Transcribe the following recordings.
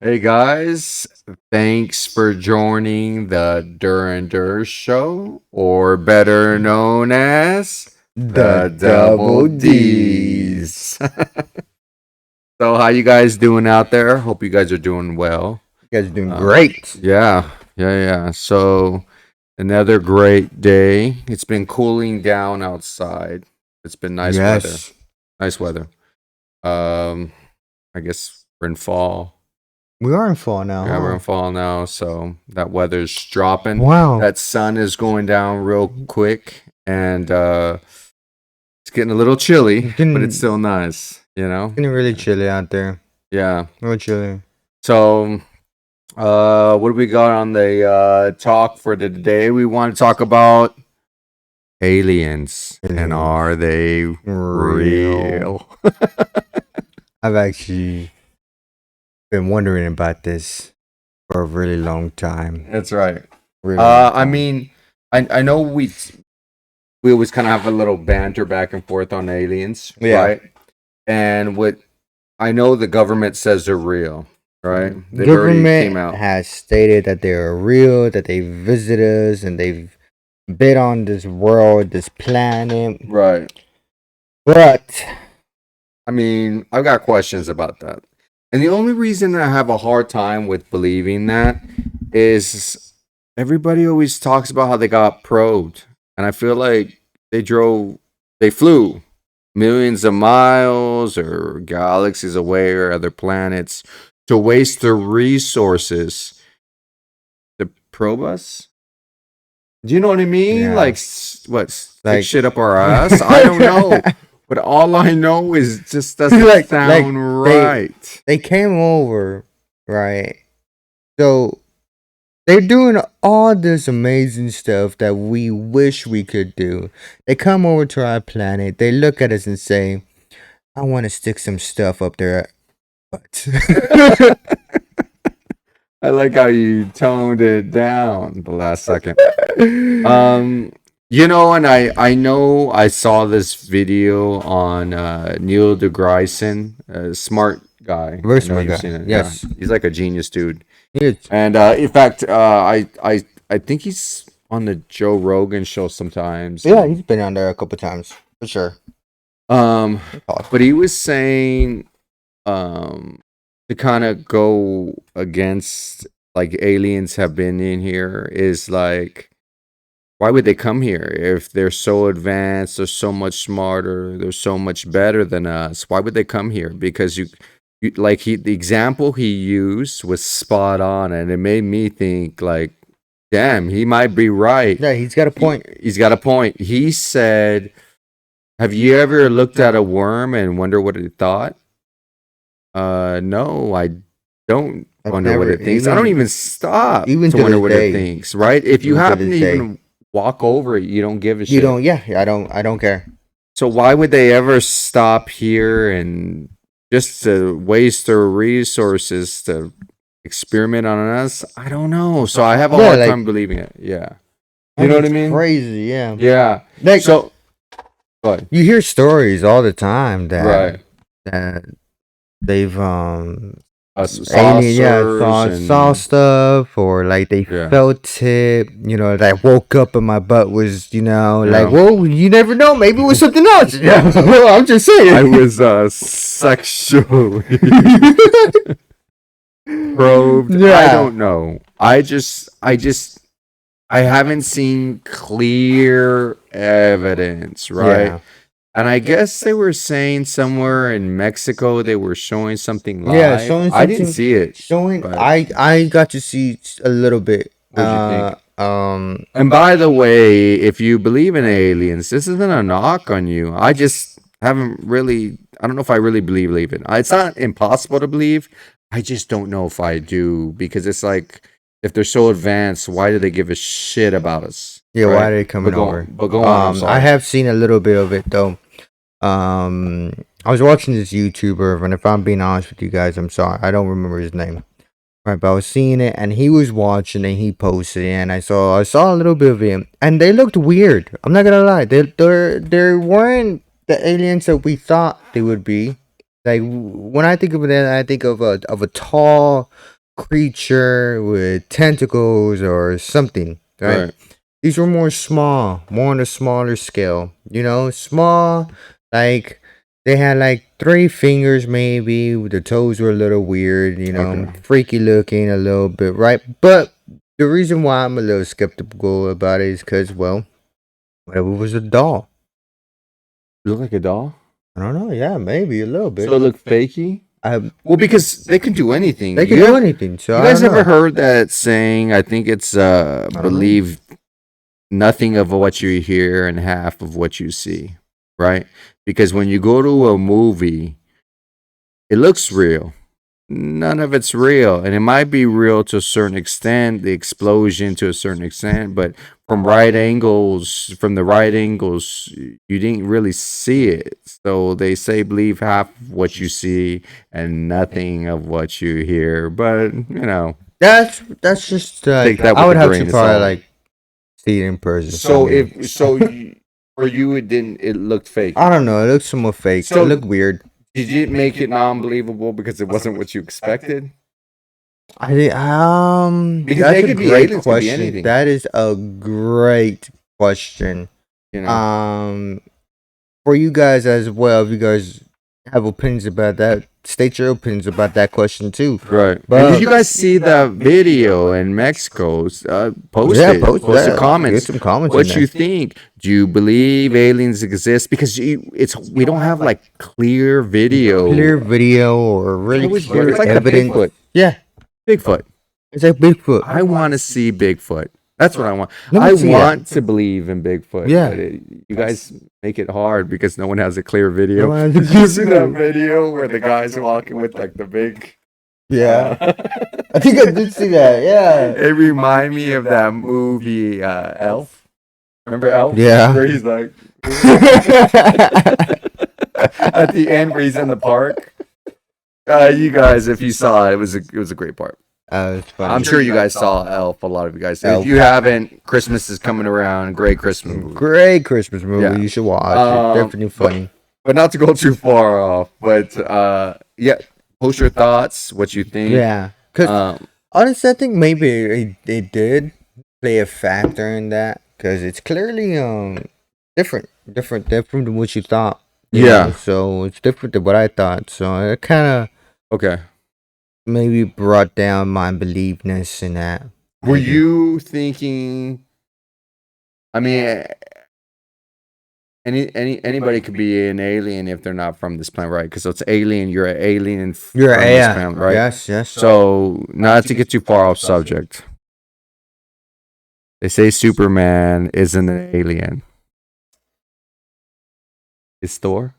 Hey guys, thanks for joining the Dur Show, or better known as The the Double Double Ds. Ds. So, how you guys doing out there? Hope you guys are doing well. You guys are doing Um, great. yeah. So, another great day. It's been cooling down outside. It's been nice weather. Yes. Nice weather. Um, I guess we're in fall. We are in fall now, Yeah, we're in huh? fall now, so that weather's dropping. Wow. That sun is going down real quick, and it's getting a little chilly, It's but it's getting, still nice, you know? getting really chilly out there. Yeah. Real chilly. So, what do we got on the talk for today? We want to talk about aliens, and Aliens. are they Real. real? I've actually been wondering about this for a really long time. That's right. Really long I time. mean, I know we always kind of have a little banter back and forth on aliens, Yeah. right? And what I know the government says they're real, right? They've already came Government out. has stated that they are real, that they visit us, and they've been on this world, this planet. Right. But I mean, I've got questions about that. And the only reason I have a hard time with believing that is everybody always talks about how they got probed. And I feel like they flew millions of miles or galaxies away or other planets to waste their resources to probe us. Do you know what I mean? Yeah. Like, what, stick Like- shit up our ass? I don't know. But all I know is it just doesn't Like- sound right. they came over, right? So they're doing all this amazing stuff that we wish we could do. They come over to our planet, they look at us and say, I want to stick some stuff up there. But I like how you toned it down the last second. And I know I saw this video on Neil deGrasse, a smart guy. Very I know smart you've guy. seen it. Yes. Yeah, he's like a genius dude. It's- And in fact, I think he's on the Joe Rogan show sometimes. yeah, he's been on there a couple times for sure. But he was saying to kind of go against like aliens have been in here is like, why would they come here if they're so advanced, they're so much smarter, they're so much better than us? Why would they come here? Because you like the example he used was spot on, and it made me think like, damn, he might be right. Yeah, he's got a point. He's got a point. He said, have you ever looked at a worm and wonder what it thought? No, I don't I've wonder what never it thinks. I even- don't even stop even to to wonder this what day. it thinks, right? If you Even to happen to this day. even walk over it, you don't give a shit. You don't. Yeah, I don't care. So why would they ever stop here and just to waste their resources to experiment on us? I don't know. So I have a Yeah, hard like- time believing it. Yeah. You know what I mean? Crazy, yeah. Yeah. Like, So, go ahead. you hear stories all the time that Right. that they've Saucers saw stuff, or like they Yeah. felt it, that woke up and my butt was, like, Yeah. well, you never know, maybe it was something else. Yeah, well, I'm just saying. I was sexually probed. I Yeah. don't know. I haven't seen clear evidence, right? Yeah. And I guess they were saying somewhere in Mexico they were showing something live. Yeah, showing I didn't something- see it. Showing, But- I got to see a little bit. What'd you think? Um, And by the way, if you believe in aliens, this isn't a knock on you. I just haven't really. I don't know if I really believe it. It's not impossible to believe. I just don't know if I do, because it's like, if they're so advanced, why do they give a shit about us? yeah, right? why are they coming But go- over? but go on, I'm sorry. I have seen a little bit of it though. I was watching this YouTuber, and if I'm being honest with you guys, I'm sorry, I don't remember his name. Right, but I was seeing it, and he was watching, and he posted it, and I saw a little bit of him, and they looked weird. I'm not gonna lie, they weren't the aliens that we thought they would be. Like when I think of that, I think of a tall creature with tentacles or something. Right? Right. These were more on a smaller scale. Small, like they had like 3 fingers maybe. The toes were a little weird. Okay. Freaky looking a little bit, right? But the reason why I'm a little skeptical about it is because, well, what if it was a doll? Look like a doll. I don't know. Yeah, maybe a little bit. So it looked fakey. I, Well, because they can do anything. they can do anything. So You I guys don't ever know. heard that saying? I think it's don't know. believe nothing of what you hear and half of what you see, right? Because when you go to a movie, it looks real. None of it's real, and it might be real to a certain extent, the explosion to a certain extent, but from the right angles, you didn't really see it. So they say believe half of what you see and nothing of what you hear. But That's just take that I with would a have grain to of probably salt. like see it in person. So someday. for you, it didn't. It looked fake. I don't know. It looks somewhat fake. So- It looked weird. Did you make it non-believable because it wasn't what you expected? I did, Because that's they a could be great aliens, could be question. anything. That is a great question. You know. For you guys as well, if you guys have opinions about that, state your opinions about that question too. Right. But- And did you guys see the video in Mexico? Post Yeah, it. post Post the that. comments. Get some comments. What in you there. think? Do you believe aliens exist? Because we don't have like clear video. Clear video or really clear It's like evidence. a Bigfoot. Yeah, Bigfoot. it's like Bigfoot. I want to see Bigfoot. That's what I want. Let me I see want to believe in Bigfoot. Yeah. But you guys make it hard because no one has a clear video. No one has a Did clear you see that video. video where the guy's walking with like the big? Yeah, I think I did see that. Yeah. It reminded me of that movie Elf. Remember Elf? Yeah. Where he's like at the end where he's in the park. You guys, if you saw it, it was a great part. It's funny. I'm sure you guys saw Elf. A lot of you guys. If Elf. you haven't, Christmas is coming around. Great Christmas movie. Great Christmas movie. Yeah. You should watch it. Definitely funny. But not to go too far off. But yeah, post your thoughts. What you think? Yeah, because Um, honestly, I think maybe it did play a factor in that because it's clearly different than what you thought. Yeah. So it's different than what I thought. So it kind of okay. maybe brought down my believeness in that. Were you thinking? I mean, anybody could be an alien if they're not from this planet, right? Because it's alien. You're an alien. You're from this planet, right? Yes. So, not to get too far off subject, they say Superman isn't an alien. Is Thor?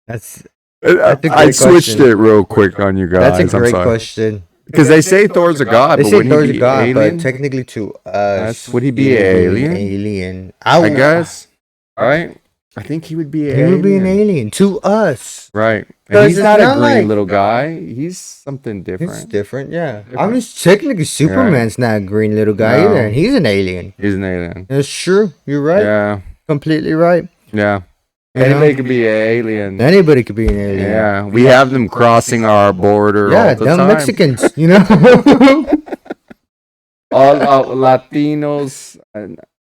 That's a great I switched question. it real quick on you guys. that's a great I'm sorry. question. Because they say Thor's a god, They but say wouldn't Thor's he a be god, alien? but technically to us, Would he be would an be alien? Alien. I guess. Right? I think he would be an He alien. would be an alien to us. Right. And 'Cause he's it's not a not green like- little guy. He's something It's different. different, yeah. I Different. mean, technically, Superman's not a green little guy No. either, and he's an alien. He's an alien. That's true. You're right. Yeah. Completely right. Yeah. You know? Anybody could be an alien. Anybody could be an alien. Yeah. We have them crossing our border Yeah, all the them time. Mexicans, you know? All Latinos.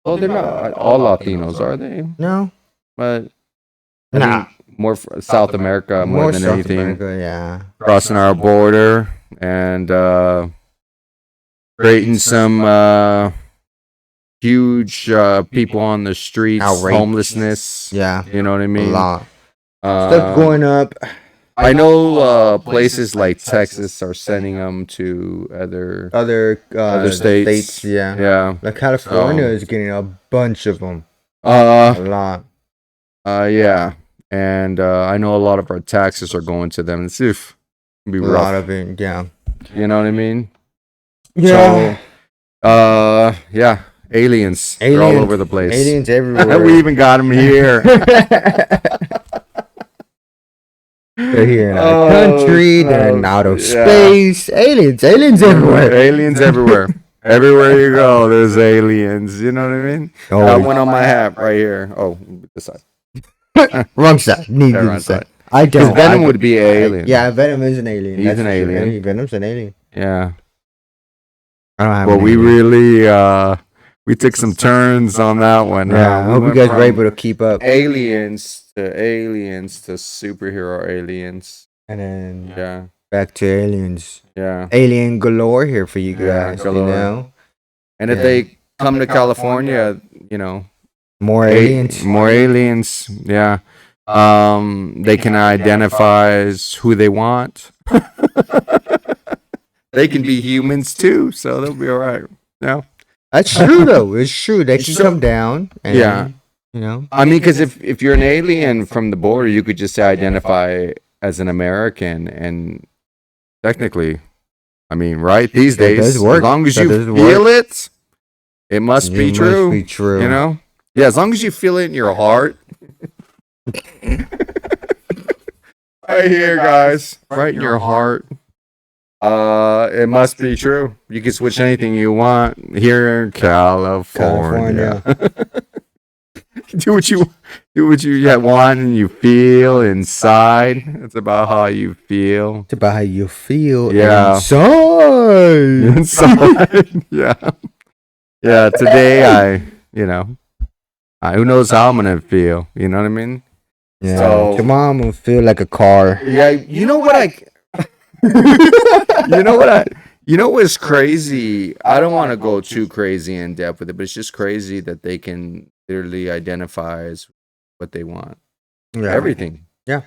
Oh, they're not all Latinos, are they? No. But I Nah. think more South America more than South anything. America, yeah. Crossing our border and creating some huge people on the streets, Outrage. homelessness. Yeah. You know what I A mean? lot. Stuff going up. I know places like Texas are sending them to other Other states. yeah. Yeah. Like California is getting a bunch of them. Uh A lot. yeah. And I know a lot of our taxes are going to them. It's be A rough. lot of it, yeah. You know what I mean? Yeah. So, yeah, aliens. They're all over the place. Aliens everywhere. We even got them here. They're here in our country. They're in outer space. Aliens everywhere. Aliens everywhere. Everywhere you go, there's aliens. You know what I mean? Oh, Got one on my hat right here. Oh, this side. wrong side. Need Yeah, to wrong side. side. I Because don't. Venom would be an alien. Yeah, Venom is an alien. He's that's an for sure. alien. Venom's an alien. Yeah. I don't have. Well, an we alien. really we took some turns on that one. Yeah, I We hope you went guys were from able to keep up. aliens to superhero aliens. And then Yeah. back to aliens. Yeah. Alien galore here for you Yeah, guys. galore. You know, And if Yeah. they come to California, you know, more aliens. more aliens. Yeah. They can identify as who they want. They can be humans too, so they'll be all right. Yeah. That's true though. It's true. They can So- come down. And, Yeah. You know. I mean, because if you're an alien from the border, you could just identify as an American, and technically, I mean, right these That days, does work. as long as That you does feel it, it must be It true. Must be true. You know, yeah, as long as you feel it in your heart. Right here, guys, right in your heart. It must be true. You can switch anything you want here in California. do what you want and you feel inside. It's about how you feel. It's about how you feel Yeah. inside. Inside. Yeah. Yeah. Today who knows how I'm gonna feel. You know what I mean? Yeah. So- Tomorrow I'm gonna feel like a car. Yeah. You know what you know what's crazy? I don't want to go too crazy in depth with it, but it's just crazy that they can literally identify as what they want. Yeah. Everything. Yeah.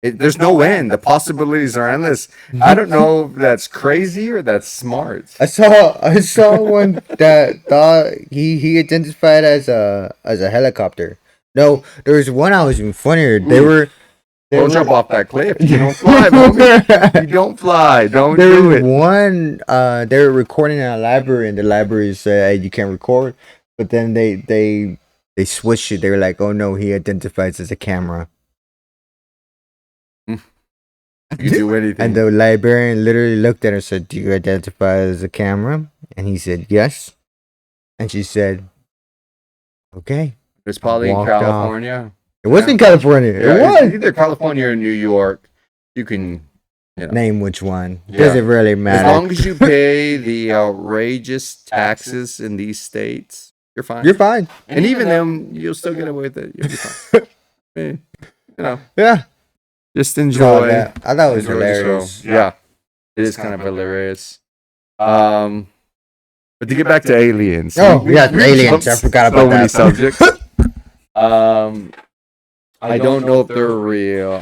There's no end. The possibilities are endless. I don't know if that's crazy or that's smart. I saw one that thought he identified as a helicopter. No, there was one I was even funnier. Don't jump off that cliff. You don't fly, baby. You don't fly. Don't There do was it. one they were recording in a library and the library said, hey, you can't record, but then they switched it. They were like, oh no, he identifies as a camera. You do anything. And the librarian literally looked at her and said, do you identify as a camera? And he said, yes. And she said, okay. It's probably in walked off. California. It was in California. Yeah, It it's was. either California or New York. You can, Name which one. Yeah. Does it really as matter? long as you pay the outrageous taxes in these states, you're fine. You're fine. And even them, you'll still get away with it. You'll be fine. Yeah. Just I enjoy. thought it was enjoy the show. hilarious. Yeah, it is kind of hilarious. But to get back to aliens. Oh, yeah, aliens. jumped I forgot so about many that. subjects. I don't know if they're real.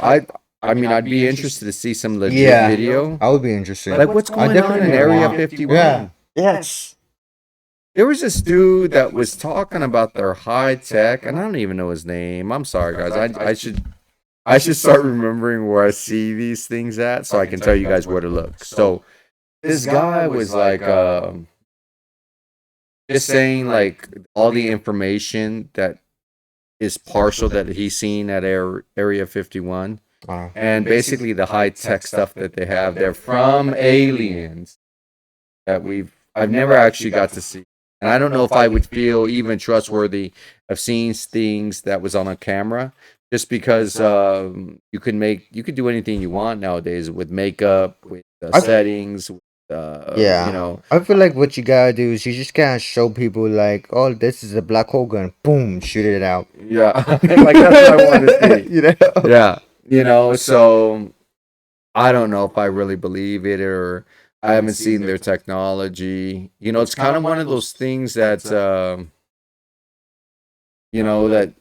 I mean, I'd be interested to see some legit Yeah. video. I would be interested. Like, what's going on definitely in Area want- 51? Yeah. Yes. There was this dude that was talking about their high tech, and I don't even know his name. I'm sorry, guys. I should start remembering where I see these things at, so I can tell you guys where to look. So this guy was like, just saying like all the information that is partial that he's seen at Area 51, Wow. and basically the high tech stuff that they have there from aliens that I've never actually got to see. And I don't know if I would feel even trustworthy of seeing things that was on a camera, just because you could do anything you want nowadays with makeup, with settings. Yeah. You know, I feel like what you gotta do is you just gotta show people like, oh, this is a black hole gun. Boom, shoot it out. yeah, like that's what I want to see. You know? Yeah, you know. So I don't know if I really believe it, or I haven't seen their technology. You know, it's kind of one of those things that you know, that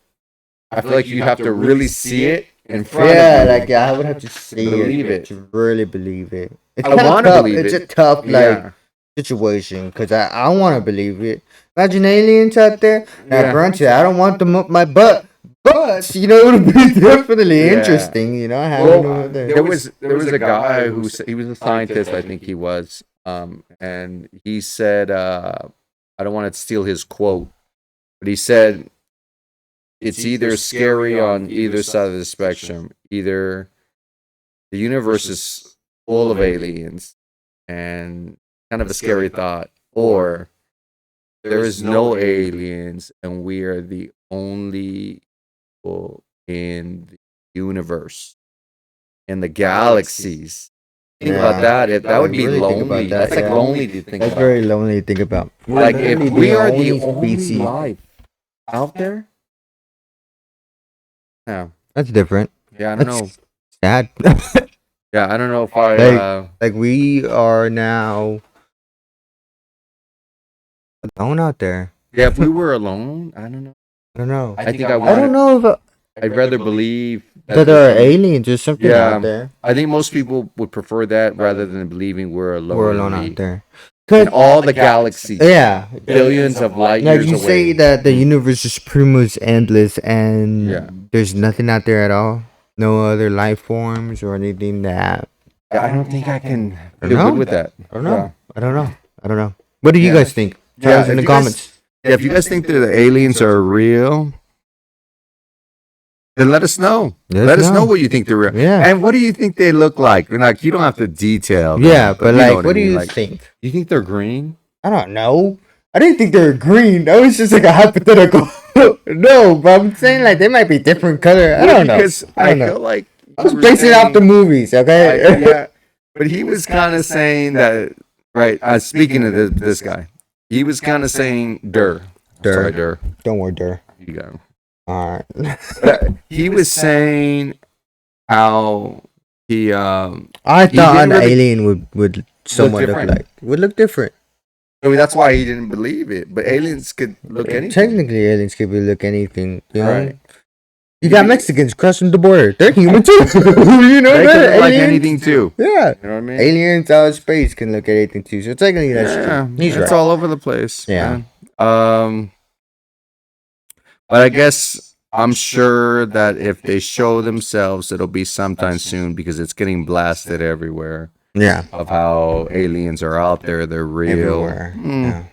I feel like you have to really see it in front Yeah, of you. like I would have to see Believe it it. to really believe it. It's I kinda wanna tough. believe It's it. a tough like Yeah. situation because I want to believe it. Imagine aliens out there. Now, Yeah. granted, I don't want them up my butt, but you know it would be definitely Yeah. interesting. You know, having Well, them up there. there was a guy he was a scientist, I think he was, and he said, I don't want to steal his quote, but he said it's either scary on either side of the spectrum. Either the universe is full of aliens and kind of a scary thought, or there is no aliens and we are the only people in the universe, in the galaxies. Think about that. That would be really think about lonely. that, That's like yeah. lonely to think That's about. very lonely to think about. Like if Literally we are the only only species. life out there. Yeah. That's different. Yeah, I don't know. Sad. Yeah, I don't know if I Like we are now alone out there. yeah, if we were alone, I don't know. I don't know. I think I I don't would. know if I'd rather believe that there are aliens or something Yeah. out there. I think most people would prefer that rather than believing we're alone. We're alone out there. In all the galaxies. Yeah. Billions of light Like years you away. say that the universe is pretty much endless and Yeah. there's nothing out there at all. No other life forms or anything that. I don't think I can I feel don't know. good with that. I don't know. I don't know. I don't know. What do you Yeah. guys think? Tell us in the if you guys- comments. Yeah, if you guys think that the aliens are real, then let us know. Let us know what you think they're real. Yeah. And what do you think they look like? Like, you don't have to detail. them, Yeah, but you know like, what I do mean. you Like, think? you think they're green? I don't know. I didn't think they were green. That was just like a hypothetical. No, but I'm saying like they might be different color. I don't know. Because I I don't know. feel like I was basing it off the movies, okay? yeah, but he was kind of saying that. Right. Speaking of this guy, he was kind of saying "der." Sorry, "der." Don't worry, Der. You go. All right. He was saying how he I thought didn't an really alien would somewhat look different. like would look different. I mean, that's why he didn't believe it. But aliens could look anything. Technically, aliens could look anything. You know? Right. You got Mexicans crossing the border. They're human too. You know They that? could look like Aliens- anything too. Yeah. You know what I mean? Aliens out of space can look at anything too. So technically, that's Yeah, true. He's it's right. all over the place. Yeah. Man. But I guess I'm sure that if they show themselves, it'll be sometime soon because it's getting blasted everywhere Yeah. of how aliens are out there. They're real. Everywhere. Yeah.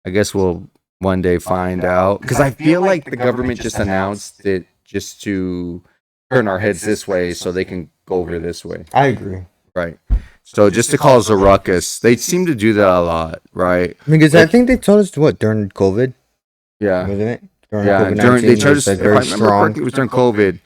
I guess we'll one day find out because I feel like the government just announced it just to turn our heads this way so they can go over this way. I agree. Right. So just to cause a ruckus, they seem to do that a lot, right? Because I think they told us what during COVID, Yeah. wasn't it? During Yeah, COVID-19, they tried it was, to, like, if I very remember strong. correctly, it was during COVID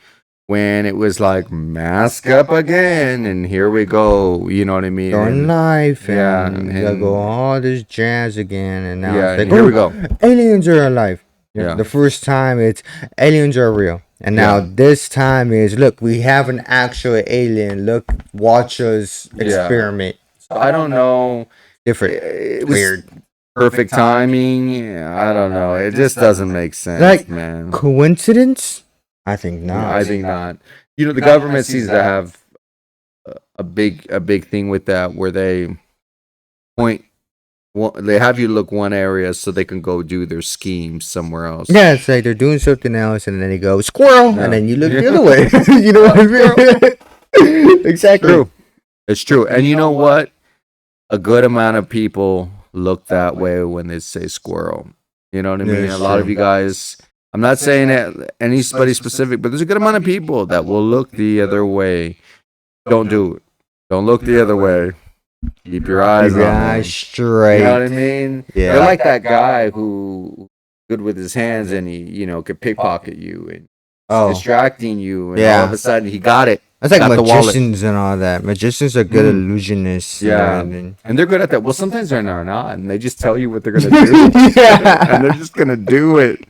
when it was like mask up again, and here we go. You know what I mean? During And- life, yeah, and you gotta and- go all this jazz again, and now yeah, it's like, and here we "Oh, go. aliens are alive. Yeah. The first time it's aliens are real, and now Yeah. this time is look, we have an actual alien. Look, watch us Yeah. experiment. I don't know. Different, It was weird. perfect timing. I don't know. It just doesn't make sense, Like, man. Coincidence? I think not. I think not. You know, the government seems to have a big thing with that, where they point. Well, they have you look one area so they can go do their schemes somewhere else. Yeah, it's like they're doing something else, and then they go squirrel, Yeah. and then you look the Yeah. other way. You know what I mean? Exactly. True. It's true. And you know what? A good amount of people look that way when they say squirrel. You know what I Yeah, mean? it's A lot of true. you guys, I'm not saying that anybody specific, but there's a good amount of people that will look the other way. Don't do it. Don't look the other way. Keep your eyes on them. Straight. You know what I mean? Yeah. They're like that guy who good with his hands and he, could pickpocket you and Oh, distracting you, and Yeah. all of a sudden he got it. that's like got the wallet. magicians and all that. Magicians are good Mm. illusionists. Yeah. and And they're good at that. Well, sometimes they're not, and they just tell you what they're gonna do, Yeah. and they're just gonna do it.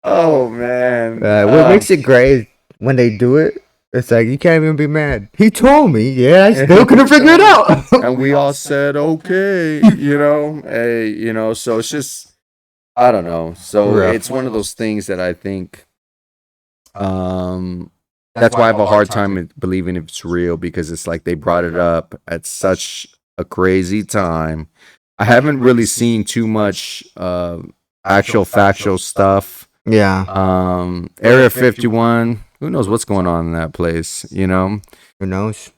Oh man! what makes it great is when they do it, it's like you can't even be mad. He told me, yeah, I still couldn't figure it out. And we all said okay, hey, so it's just I don't know. So Rough. it's one of those things that I think, that's why I have a hard time in believing if it's real, because it's like they brought it up at such a crazy time. I haven't really seen too much actual factual stuff. Yeah, Area 51, who knows what's going on in that place, who knows?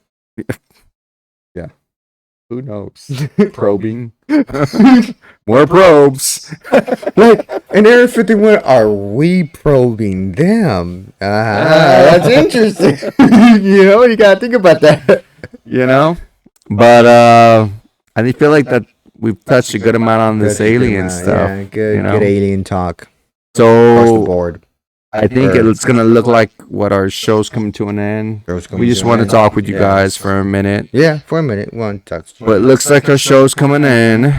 Who knows? Probing. More probes. Like in Area 51, are we probing them? That's interesting. You gotta think about that. But I feel like that we've touched a good amount on this alien stuff. Yeah, good, you know? good alien talk across the So board. I think it's gonna look like what our show's coming to an end. We just want to talk with you guys for a minute. Yeah, for a minute. One touch. But it looks like our show's coming in,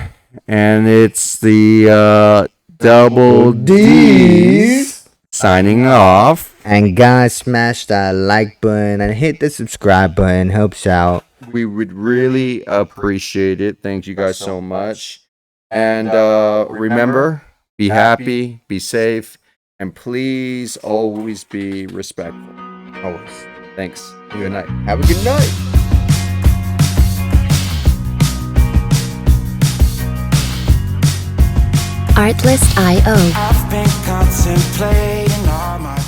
and it's the Double D's signing off. And guys, smash that like button and hit the subscribe button. Helps out. We would really appreciate it. Thank you guys so much. And remember, be happy, be safe, and please always be respectful. Always. Thanks. Good night. Have a good night. Artlist.io. I've been contemplating all my